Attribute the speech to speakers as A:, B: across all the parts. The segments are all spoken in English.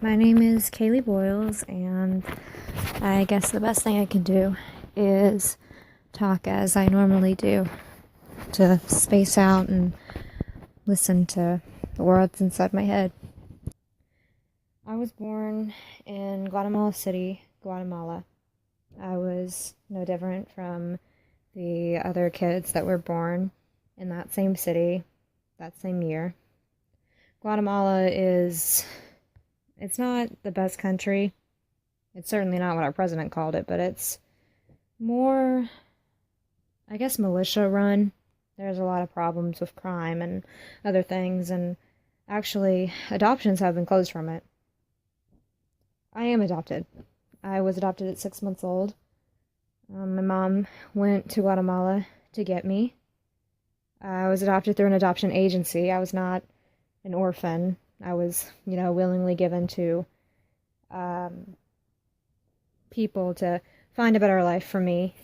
A: My name is Kaylee Boyles, and I guess the best thing I can do is talk as I normally do to space out and listen to the words inside my head. I was born in Guatemala City, Guatemala. I was no different from the other kids that were born in that same city, that same year. Guatemala it's not the best country. It's certainly not what our president called it, but it's more, I guess, militia run. There's a lot of problems with crime and other things, and actually, adoptions have been closed from it. I am adopted. I was adopted at 6 months old. My mom went to Guatemala to get me. I was adopted through an adoption agency. I was not an orphan. I was, willingly given to people to find a better life for me.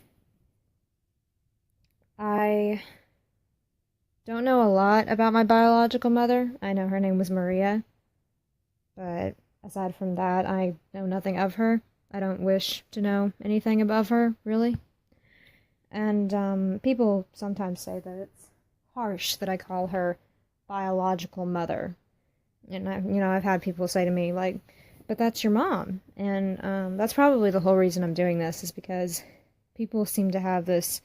A: I don't know a lot about my biological mother. I know her name was Maria, but aside from that, I know nothing of her. I don't wish to know anything about her, really. And people sometimes say that it's harsh that I call her biological mother. And I've had people say to me, like, but that's your mom. And that's probably the whole reason I'm doing this, is because people seem to have this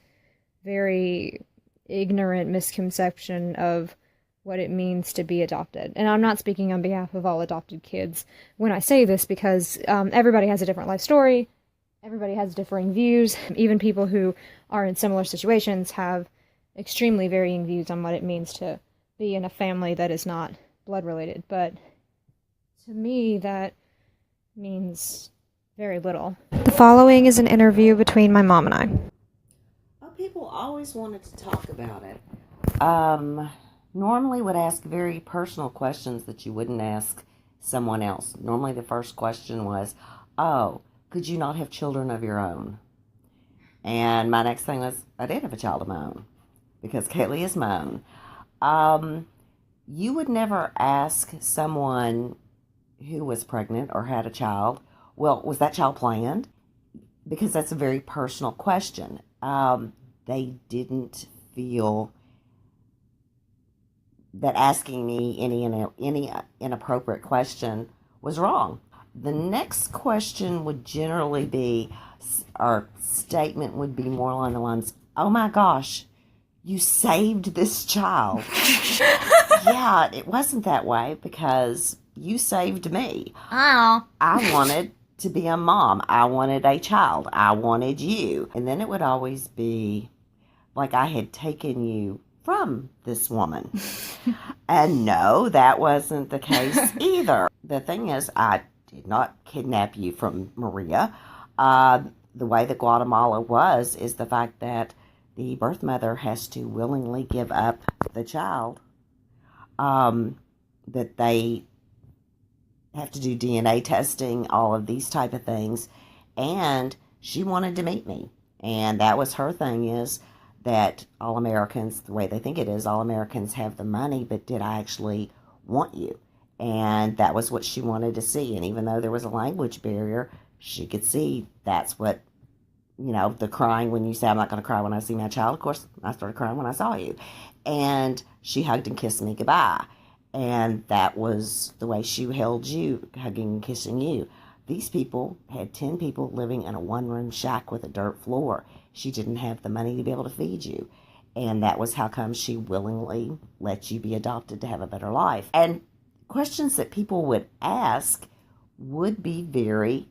A: very ignorant misconception of what it means to be adopted. And I'm not speaking on behalf of all adopted kids when I say this, because everybody has a different life story. Everybody has differing views. Even people who are in similar situations have extremely varying views on what it means to be in a family that is not blood related. But to me, that means very little. The following is an interview between my mom and I.
B: Well, people always wanted to talk about it. Normally would ask very personal questions that you wouldn't ask someone else. Normally the first question was, oh, could you not have children of your own? And my next thing was, I did have a child of my own, because Kaylee is my own. You would never ask someone who was pregnant or had a child, well, was that child planned? Because that's a very personal question. They didn't feel that asking me any inappropriate question was wrong. The next question would generally be, our statement would be more along the lines, oh my gosh, you saved this child. Yeah, it wasn't that way, because you saved me.
A: Oh.
B: I wanted to be a mom. I wanted a child. I wanted you. And then it would always be like I had taken you from this woman. And no, that wasn't the case either. The thing is, I did not kidnap you from Maria. The way that Guatemala is the fact that the birth mother has to willingly give up the child. That they have to do DNA testing, all of these type of things. And she wanted to meet me. And that was her thing, is that all Americans, the way they think it is, all Americans have the money, but did I actually want you? And that was what she wanted to see. And even though there was a language barrier, she could see that's what, the crying when you say, I'm not going to cry when I see my child. Of course, I started crying when I saw you. And she hugged and kissed me goodbye. And that was the way she held you, hugging and kissing you. These people had 10 people living in a one-room shack with a dirt floor. She didn't have the money to be able to feed you. And that was how come she willingly let you be adopted to have a better life. And questions that people would ask would be very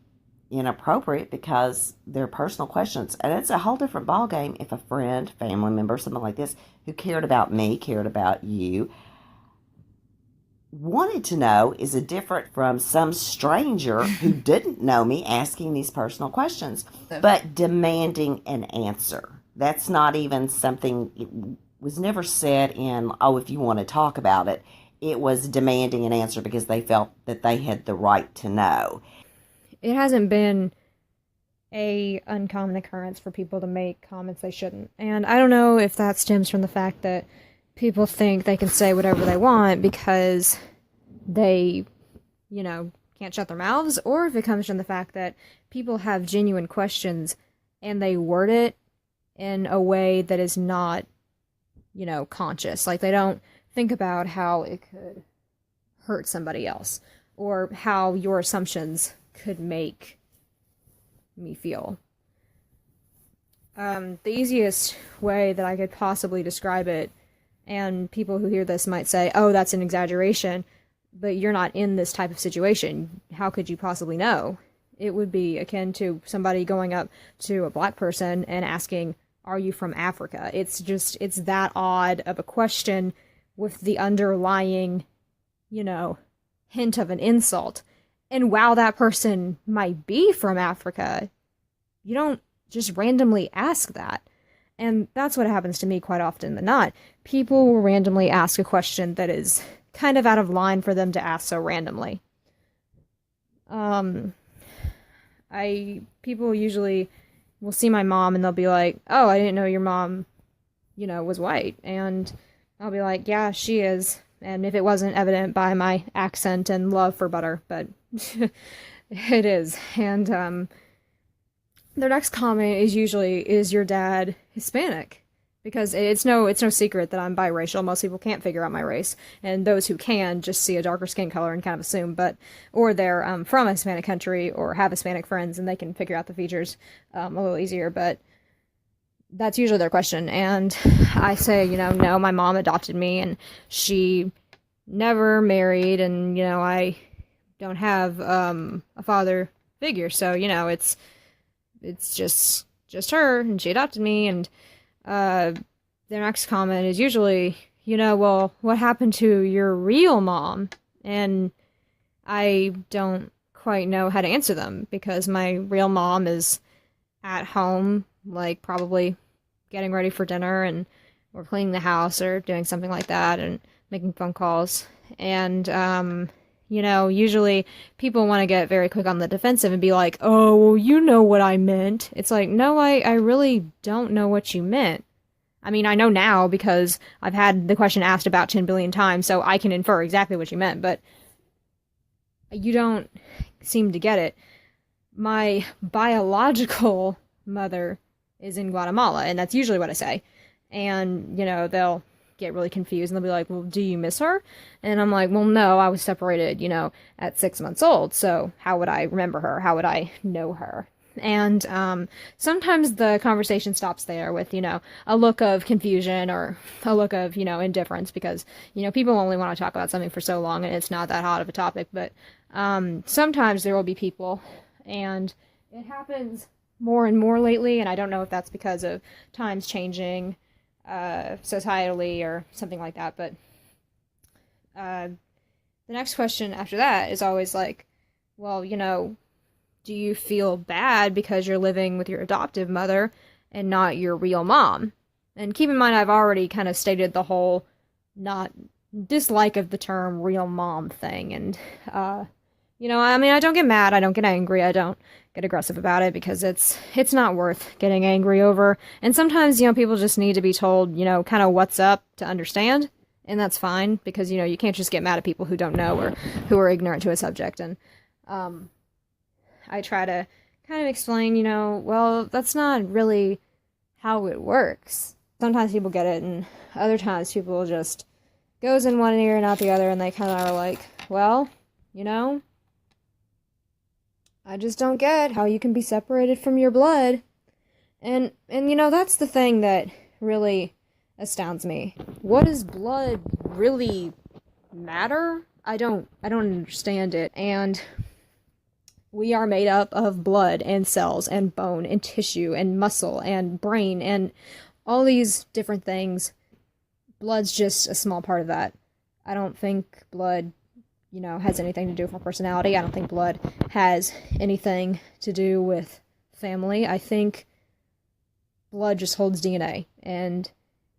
B: inappropriate, because they're personal questions. And it's a whole different ballgame if a friend, family member, something like this, who cared about me, cared about you, wanted to know, is it different from some stranger who didn't know me asking these personal questions, but demanding an answer. That's not even something, it was never said in, oh, if you want to talk about it. It was demanding an answer because they felt that they had the right to know.
A: It hasn't been a uncommon occurrence for people to make comments they shouldn't. And I don't know if that stems from the fact that people think they can say whatever they want because they, can't shut their mouths, or if it comes from the fact that people have genuine questions and they word it in a way that is not, conscious. Like, they don't think about how it could hurt somebody else or how your assumptions could make me feel. The easiest way that I could possibly describe it, and people who hear this might say, oh, that's an exaggeration, but you're not in this type of situation. How could you possibly know? It would be akin to somebody going up to a black person and asking, are you from Africa? It's that odd of a question with the underlying, hint of an insult. And while that person might be from Africa, you don't just randomly ask that. And that's what happens to me quite often than not. People will randomly ask a question that is kind of out of line for them to ask so randomly. People usually will see my mom and they'll be like, oh, I didn't know your mom, was white. And I'll be like, yeah, she is. And if it wasn't evident by my accent and love for butter, but it is. And their next comment is usually, is your dad Hispanic? Because it's no secret that I'm biracial. Most people can't figure out my race, and those who can just see a darker skin color and kind of assume, or they're from a Hispanic country or have Hispanic friends and they can figure out the features a little easier. But that's usually their question, and I say, no, my mom adopted me, and she never married, and I don't have a father figure, so it's just her, and she adopted me. And their next comment is usually, well, what happened to your real mom? And I don't quite know how to answer them, because my real mom is at home, like probably getting ready for dinner, and we're cleaning the house or doing something like that and making phone calls. And usually people want to get very quick on the defensive and be like, oh, well, you know what I meant. It's like, no, I really don't know what you meant. I mean, I know now because I've had the question asked about 10 billion times, so I can infer exactly what you meant, but you don't seem to get it. My biological mother is in Guatemala, and that's usually what I say. And, they'll get really confused and they'll be like, well, do you miss her? And I'm like, well, no, I was separated, at 6 months old, so how would I remember her? How would I know her? And sometimes the conversation stops there with, a look of confusion or a look of, indifference, because, people only want to talk about something for so long and it's not that hot of a topic. But sometimes there will be people, and it happens more and more lately, and I don't know if that's because of times changing societally or something like that, but the next question after that is always like, well, do you feel bad because you're living with your adoptive mother and not your real mom? And keep in mind, I've already kind of stated the whole not dislike of the term real mom thing. And, I don't get mad, I don't get angry, I don't get aggressive about it, because it's not worth getting angry over. And sometimes, people just need to be told, kind of what's up to understand. And that's fine, because, you can't just get mad at people who don't know or who are ignorant to a subject. And, I try to kind of explain, well, that's not really how it works. Sometimes people get it, and other times people just goes in one ear and out the other, and they kind of are like, well, I just don't get how you can be separated from your blood. And that's the thing that really astounds me. What does blood really matter? I don't understand it. And we are made up of blood and cells and bone and tissue and muscle and brain and all these different things. Blood's just a small part of that. I don't think blood, has anything to do with my personality. I don't think blood has anything to do with family. I think blood just holds DNA, and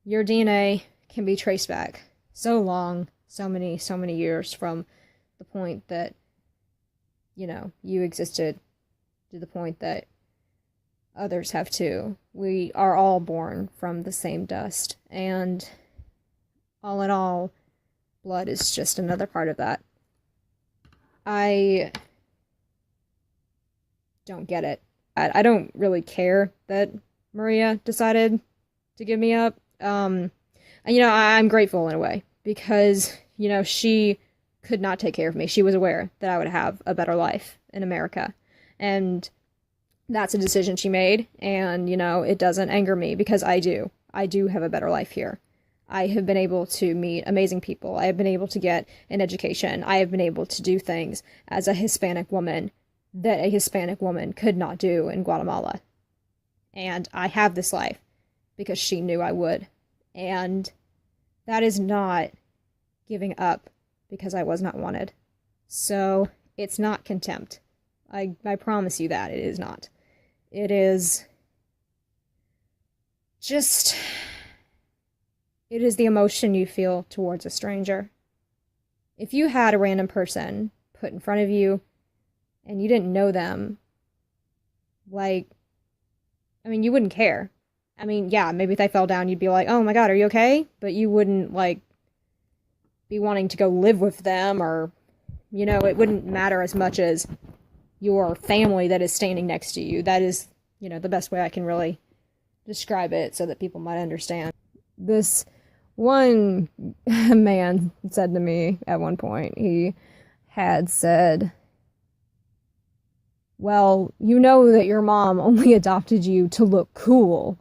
A: your DNA can be traced back so long, so many years from the point that you existed to the point that others have too. We are all born from the same dust, and all in all, blood is just another part of that. I don't get it. I don't really care that Maria decided to give me up. And, I'm grateful in a way because, she could not take care of me. She was aware that I would have a better life in America. And that's a decision she made. And, it doesn't anger me because I do. I do have a better life here. I have been able to meet amazing people. I have been able to get an education. I have been able to do things as a Hispanic woman that a Hispanic woman could not do in Guatemala. And I have this life because she knew I would. And that is not giving up because I was not wanted. So it's not contempt. I promise you that it is not. It is just, it is the emotion you feel towards a stranger. If you had a random person put in front of you and you didn't know them, you wouldn't care. Yeah, maybe if they fell down, you'd be like, oh my God, are you okay? But you wouldn't, be wanting to go live with them or, it wouldn't matter as much as your family that is standing next to you. That is, the best way I can really describe it so that people might understand. This one man said to me at one point, he had said, well, you know that your mom only adopted you to look cool.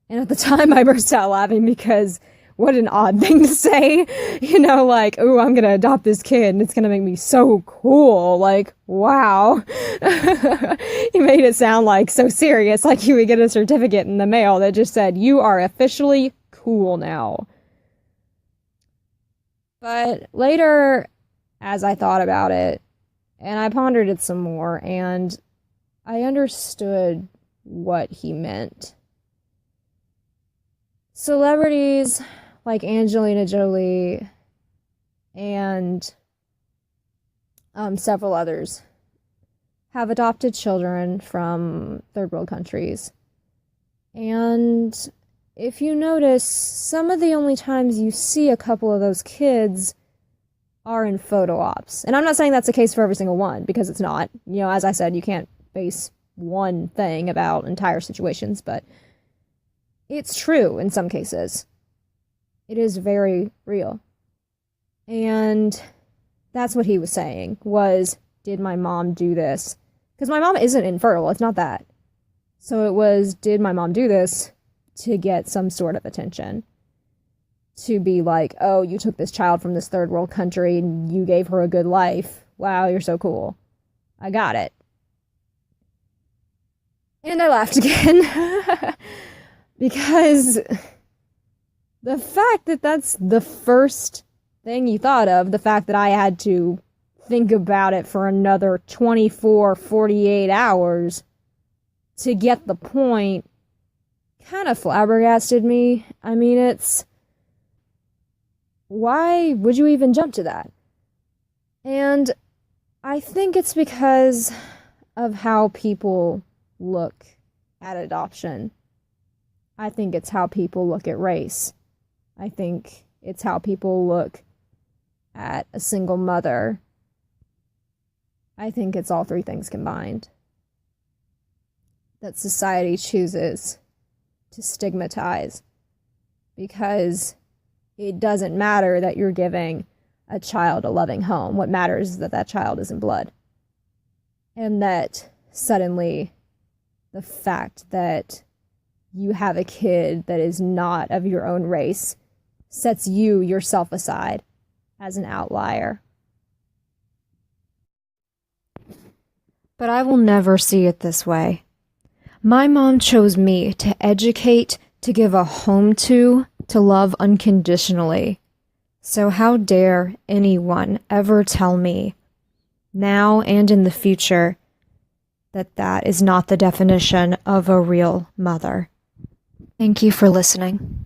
A: And at the time I burst out laughing because what an odd thing to say. Oh, I'm going to adopt this kid and it's going to make me so cool. Wow. He made it sound so serious, like you would get a certificate in the mail that just said, you are officially cool now. But later, as I thought about it, and I pondered it some more, and I understood what he meant. Celebrities like Angelina Jolie and several others have adopted children from third world countries. And if you notice, some of the only times you see a couple of those kids are in photo ops. And I'm not saying that's the case for every single one, because it's not. As I said, you can't base one thing about entire situations, but it's true in some cases. It is very real. And that's what he was saying, was, did my mom do this? Because my mom isn't infertile, it's not that. So it was, did my mom do this to get some sort of attention? To be like, oh, you took this child from this third world country and you gave her a good life. Wow, you're so cool. I got it. And I laughed again. Because the fact that that's the first thing you thought of, the fact that I had to think about it for another 24, 48 hours to get the point, kind of flabbergasted me. It's, why would you even jump to that? And I think it's because of how people look at adoption. I think it's how people look at race. I think it's how people look at a single mother. I think it's all three things combined. That society chooses to stigmatize because it doesn't matter that you're giving a child a loving home. What matters is that that child isn't blood. And that suddenly the fact that you have a kid that is not of your own race sets you yourself aside as an outlier. But I will never see it this way. My mom chose me to educate, to give a home to love unconditionally. So how dare anyone ever tell me, now and in the future, that that is not the definition of a real mother. Thank you for listening.